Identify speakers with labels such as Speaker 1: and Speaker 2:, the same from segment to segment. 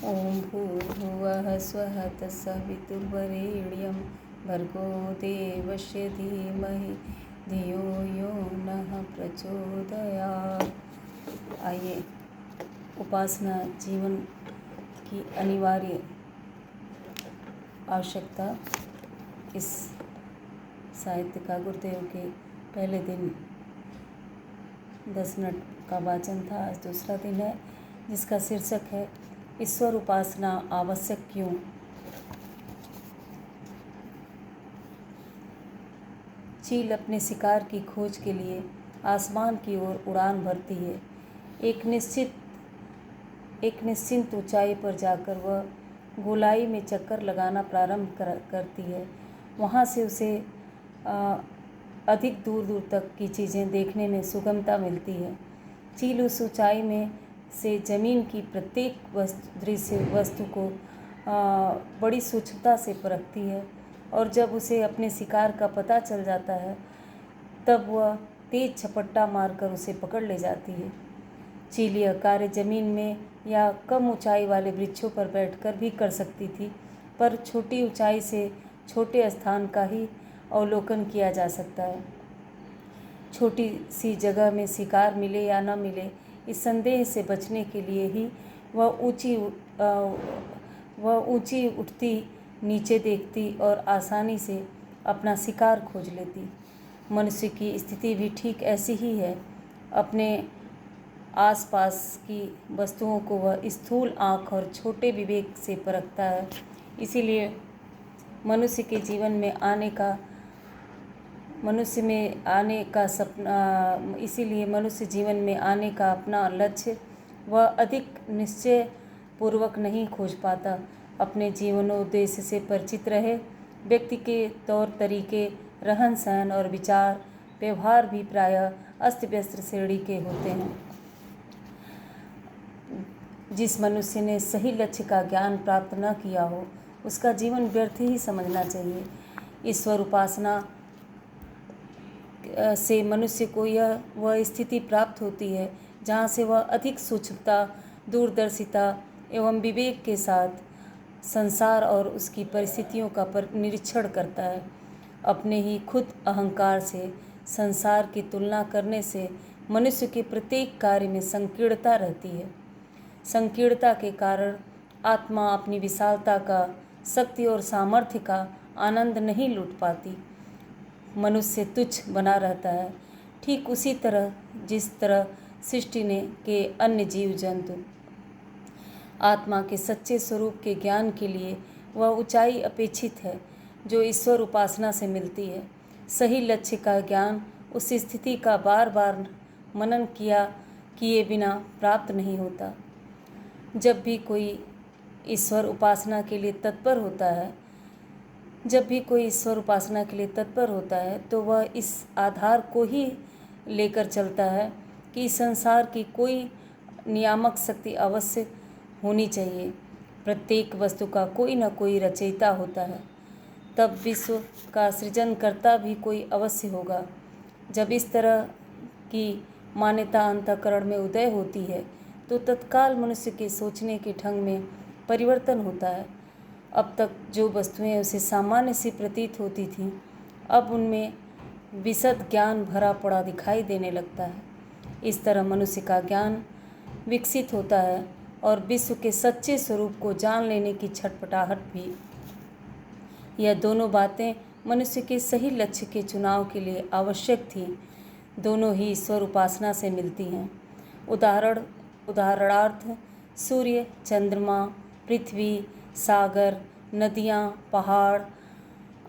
Speaker 1: ॐ भूर्भुवः स्वः तत्सवितुर्वरेण्यं भर्गो देवस्य धीमहि धियो यो नः प्रचोदयात्। आइए, उपासना जीवन की अनिवार्य आवश्यकता। इस साहित्य का गुरुदेव के पहले दिन 10 मिनट का वाचन था। आज दूसरा दिन है जिसका शीर्षक है ईश्वर उपासना आवश्यक क्यों। चील अपने शिकार की खोज के लिए आसमान की ओर उड़ान भरती है। एक निश्चिंत ऊंचाई पर जाकर वह गोलाई में चक्कर लगाना प्रारंभ करती है। वहाँ से उसे अधिक दूर दूर तक की चीज़ें देखने में सुगमता मिलती है। चील उस ऊंचाई में से जमीन की प्रत्येक दृश्य वस्तु को बड़ी सूक्ष्मता से परखती है, और जब उसे अपने शिकार का पता चल जाता है तब वह तेज झपट्टा मारकर उसे पकड़ ले जाती है। चील यह कार्य जमीन में या कम ऊंचाई वाले वृक्षों पर बैठकर भी कर सकती थी, पर छोटी ऊंचाई से छोटे स्थान का ही अवलोकन किया जा सकता है। छोटी सी जगह में शिकार मिले या न मिले, इस संदेह से बचने के लिए ही वह ऊंची उठती, नीचे देखती और आसानी से अपना शिकार खोज लेती। मनुष्य की स्थिति भी ठीक ऐसी ही है। अपने आसपास की वस्तुओं को वह स्थूल आँख और छोटे विवेक से परखता है। इसीलिए मनुष्य जीवन में आने का अपना लक्ष्य वह अधिक निश्चय पूर्वक नहीं खोज पाता। अपने जीवनोद्देश्य से परिचित रहे व्यक्ति के तौर तरीके, रहन सहन और विचार व्यवहार भी प्रायः अस्त व्यस्त श्रेणी के होते हैं। जिस मनुष्य ने सही लक्ष्य का ज्ञान प्राप्त न किया हो, उसका जीवन व्यर्थ ही समझना चाहिए। ईश्वर उपासना से मनुष्य को वह स्थिति प्राप्त होती है जहाँ से वह अधिक सूक्ष्मता, दूरदर्शिता एवं विवेक के साथ संसार और उसकी परिस्थितियों का निरीक्षण करता है। अपने ही खुद अहंकार से संसार की तुलना करने से मनुष्य के प्रत्येक कार्य में संकीर्णता रहती है। संकीर्णता के कारण आत्मा अपनी विशालता का, शक्ति और सामर्थ्य का आनंद नहीं लूट पाती। मनुष्य तुच्छ बना रहता है, ठीक उसी तरह जिस तरह सृष्टि के अन्य जीव जंतु। आत्मा के सच्चे स्वरूप के ज्ञान के लिए वह ऊंचाई अपेक्षित है जो ईश्वर उपासना से मिलती है। सही लक्ष्य का ज्ञान उस स्थिति का बार बार मनन किए बिना प्राप्त नहीं होता। जब भी कोई ईश्वर उपासना के लिए तत्पर होता है तो वह इस आधार को ही लेकर चलता है कि संसार की कोई नियामक शक्ति अवश्य होनी चाहिए। प्रत्येक वस्तु का कोई न कोई रचयिता होता है, तब विश्व का सृजनकर्ता भी कोई अवश्य होगा। जब इस तरह की मान्यता अंतःकरण में उदय होती है तो तत्काल मनुष्य के सोचने के ढंग में परिवर्तन होता है। अब तक जो वस्तुएं उसे सामान्य सी प्रतीत होती थीं, अब उनमें विशद ज्ञान भरा पड़ा दिखाई देने लगता है। इस तरह मनुष्य का ज्ञान विकसित होता है और विश्व के सच्चे स्वरूप को जान लेने की छटपटाहट भी। यह दोनों बातें मनुष्य के सही लक्ष्य के चुनाव के लिए आवश्यक थीं। दोनों ही ईश्वर उपासना से मिलती हैं। उदाहरणार्थ सूर्य, चंद्रमा, पृथ्वी, सागर, नदियाँ, पहाड़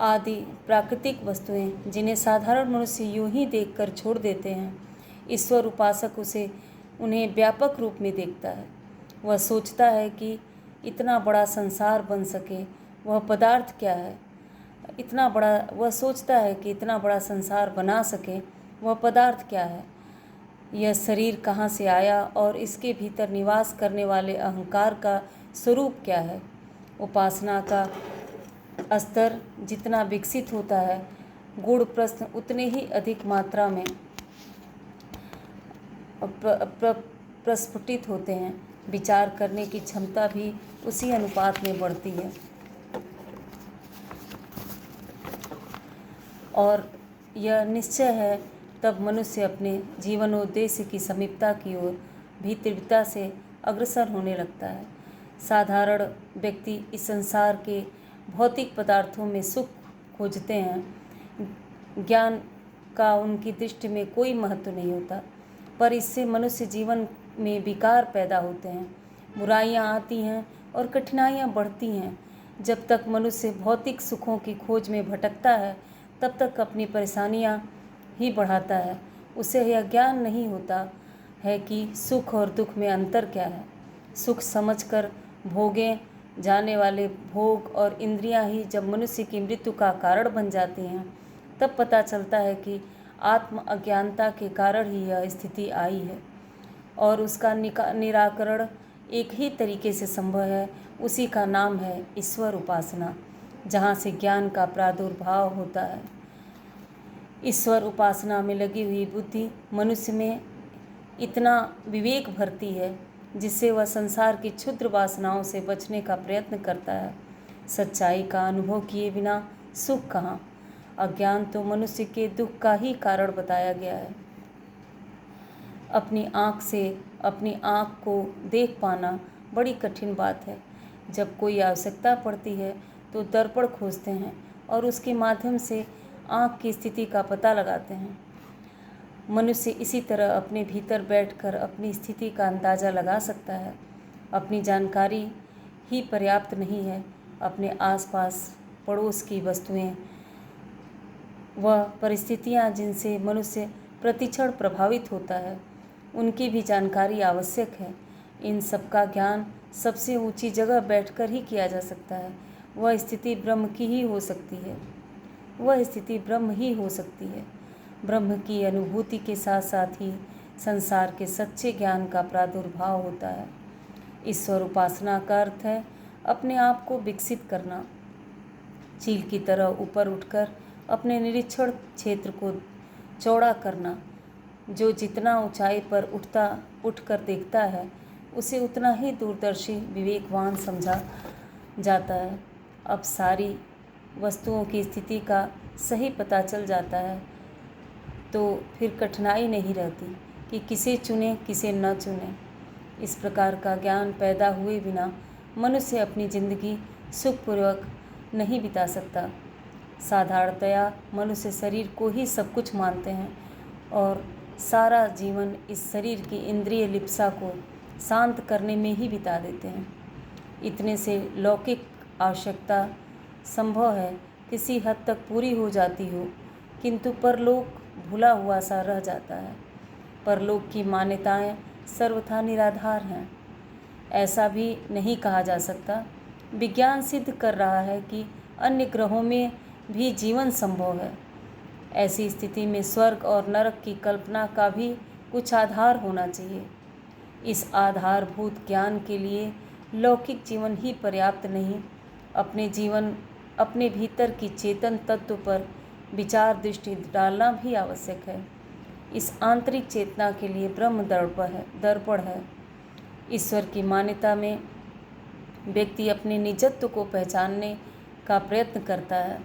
Speaker 1: आदि प्राकृतिक वस्तुएं जिन्हें साधारण मनुष्य यूं ही देखकर छोड़ देते हैं, ईश्वर उपासक उन्हें व्यापक रूप में देखता है। वह सोचता है कि इतना बड़ा संसार बन सके वह पदार्थ क्या है। वह सोचता है कि इतना बड़ा संसार बना सके वह पदार्थ क्या है। यह शरीर कहाँ से आया और इसके भीतर निवास करने वाले अहंकार का स्वरूप क्या है। उपासना का स्तर जितना विकसित होता है, गूढ़ प्रश्न उतने ही अधिक मात्रा में प्रस्फुटित होते हैं। विचार करने की क्षमता भी उसी अनुपात में बढ़ती है। और यह निश्चय है तब मनुष्य अपने जीवनोद्देश्य की समीपता की ओर भी तीव्रता से अग्रसर होने लगता है। साधारण व्यक्ति इस संसार के भौतिक पदार्थों में सुख खोजते हैं। ज्ञान का उनकी दृष्टि में कोई महत्व नहीं होता, पर इससे मनुष्य जीवन में विकार पैदा होते हैं, बुराइयां आती हैं और कठिनाइयां बढ़ती हैं। जब तक मनुष्य भौतिक सुखों की खोज में भटकता है तब तक अपनी परेशानियां ही बढ़ाता है। उसे यह ज्ञान नहीं होता है कि सुख और दुख में अंतर क्या है। सुख समझकर भोगे जाने वाले भोग और इंद्रियां ही जब मनुष्य की मृत्यु का कारण बन जाती हैं तब पता चलता है कि आत्म अज्ञानता के कारण ही यह स्थिति आई है और उसका निराकरण एक ही तरीके से संभव है। उसी का नाम है ईश्वर उपासना, जहाँ से ज्ञान का प्रादुर्भाव होता है। ईश्वर उपासना में लगी हुई बुद्धि मनुष्य में इतना विवेक भरती है जिससे वह संसार की क्षुद्र वासनाओं से बचने का प्रयत्न करता है। सच्चाई का अनुभव किए बिना सुख कहाँ। अज्ञान तो मनुष्य के दुख का ही कारण बताया गया है। अपनी आँख से अपनी आँख को देख पाना बड़ी कठिन बात है। जब कोई आवश्यकता पड़ती है तो दर्पण खोजते हैं और उसके माध्यम से आँख की स्थिति का पता लगाते हैं। मनुष्य इसी तरह अपने भीतर बैठकर अपनी स्थिति का अंदाज़ा लगा सकता है। अपनी जानकारी ही पर्याप्त नहीं है, अपने आसपास पड़ोस की वस्तुएं वह परिस्थितियां जिनसे मनुष्य प्रतिक्षण प्रभावित होता है उनकी भी जानकारी आवश्यक है। इन सब का ज्ञान सबसे ऊंची जगह बैठकर ही किया जा सकता है। वह स्थिति ब्रह्म की ही हो सकती है। वह स्थिति ब्रह्म ही हो सकती है। ब्रह्म की अनुभूति के साथ साथ ही संसार के सच्चे ज्ञान का प्रादुर्भाव होता है। ईश्वर उपासना का अर्थ है अपने आप को विकसित करना, चील की तरह ऊपर उठकर अपने निरीक्षण क्षेत्र को चौड़ा करना। जो जितना ऊंचाई पर उठकर देखता है उसे उतना ही दूरदर्शी विवेकवान समझा जाता है। अब सारी वस्तुओं की स्थिति का सही पता चल जाता है तो फिर कठिनाई नहीं रहती कि किसे चुने किसे न चुने। इस प्रकार का ज्ञान पैदा हुए बिना मनुष्य अपनी जिंदगी सुखपूर्वक नहीं बिता सकता। साधारणतया मनुष्य शरीर को ही सब कुछ मानते हैं और सारा जीवन इस शरीर की इंद्रिय लिप्सा को शांत करने में ही बिता देते हैं। इतने से लौकिक आवश्यकता संभव है किसी हद तक पूरी हो जाती हो, किंतु परलोक भूला हुआ सा रह जाता है। परलोक की मान्यताएं सर्वथा निराधार हैं। ऐसा भी नहीं कहा जा सकता। विज्ञान सिद्ध कर रहा है कि अन्य ग्रहों में भी जीवन संभव है। ऐसी स्थिति में स्वर्ग और नरक की कल्पना का भी कुछ आधार होना चाहिए। इस आधारभूत ज्ञान के लिए लौकिक जीवन ही पर्याप्त नहीं, अपने भीतर की चेतन तत्व पर विचार दृष्टि डालना भी आवश्यक है। इस आंतरिक चेतना के लिए ब्रह्म दर्पण है। ईश्वर की मान्यता में व्यक्ति अपने निजत्व को पहचानने का प्रयत्न करता है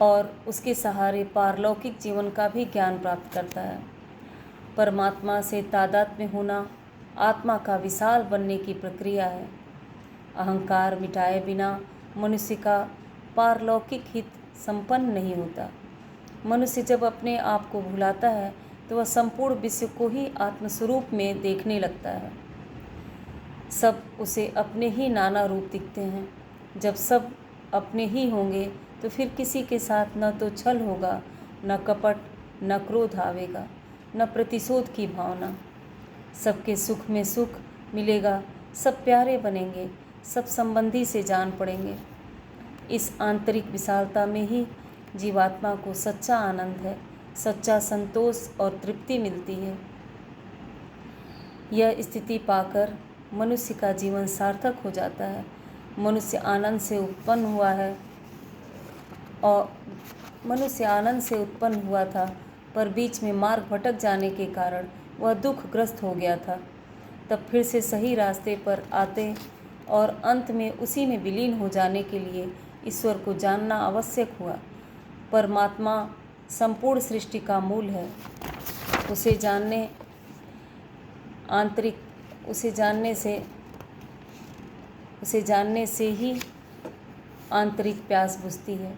Speaker 1: और उसके सहारे पारलौकिक जीवन का भी ज्ञान प्राप्त करता है। परमात्मा से तादात्म्य होना आत्मा का विशाल बनने की प्रक्रिया है। अहंकार मिटाए बिना मनुष्य का पारलौकिक हित संपन्न नहीं होता। मनुष्य जब अपने आप को भुलाता है तो वह संपूर्ण विश्व को ही आत्मस्वरूप में देखने लगता है। सब उसे अपने ही नाना रूप दिखते हैं। जब सब अपने ही होंगे तो फिर किसी के साथ न तो छल होगा, न कपट, न क्रोध आवेगा, न प्रतिशोध की भावना। सबके सुख में सुख मिलेगा, सब प्यारे बनेंगे, सब संबंधी से जान पड़ेंगे। इस आंतरिक विशालता में ही जीवात्मा को सच्चा आनंद है, सच्चा संतोष और तृप्ति मिलती है। यह स्थिति पाकर मनुष्य का जीवन सार्थक हो जाता है। मनुष्य आनंद से उत्पन्न हुआ था, पर बीच में मार्ग भटक जाने के कारण वह दुखग्रस्त हो गया था। तब फिर से सही रास्ते पर आते और अंत में उसी में विलीन हो जाने के लिए ईश्वर को जानना आवश्यक हुआ। परमात्मा संपूर्ण सृष्टि का मूल है। उसे जानने से ही आंतरिक प्यास बुझती है,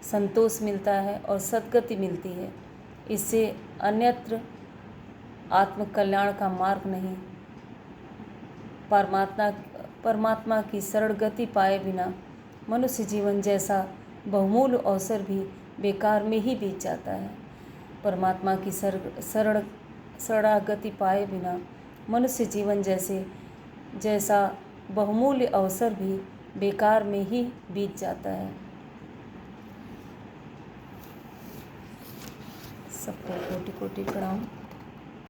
Speaker 1: संतोष मिलता है और सद्गति मिलती है। इससे अन्यत्र आत्मकल्याण का मार्ग नहीं। परमात्मा की सरल गति पाए बिना मनुष्य जीवन जैसा बहुमूल्य अवसर भी बेकार में ही बीत जाता है। परमात्मा की सरल गति पाए बिना मनुष्य जीवन जैसा बहुमूल्य अवसर भी बेकार में ही बीत जाता है। सबको कोटि कोटि प्रणाम।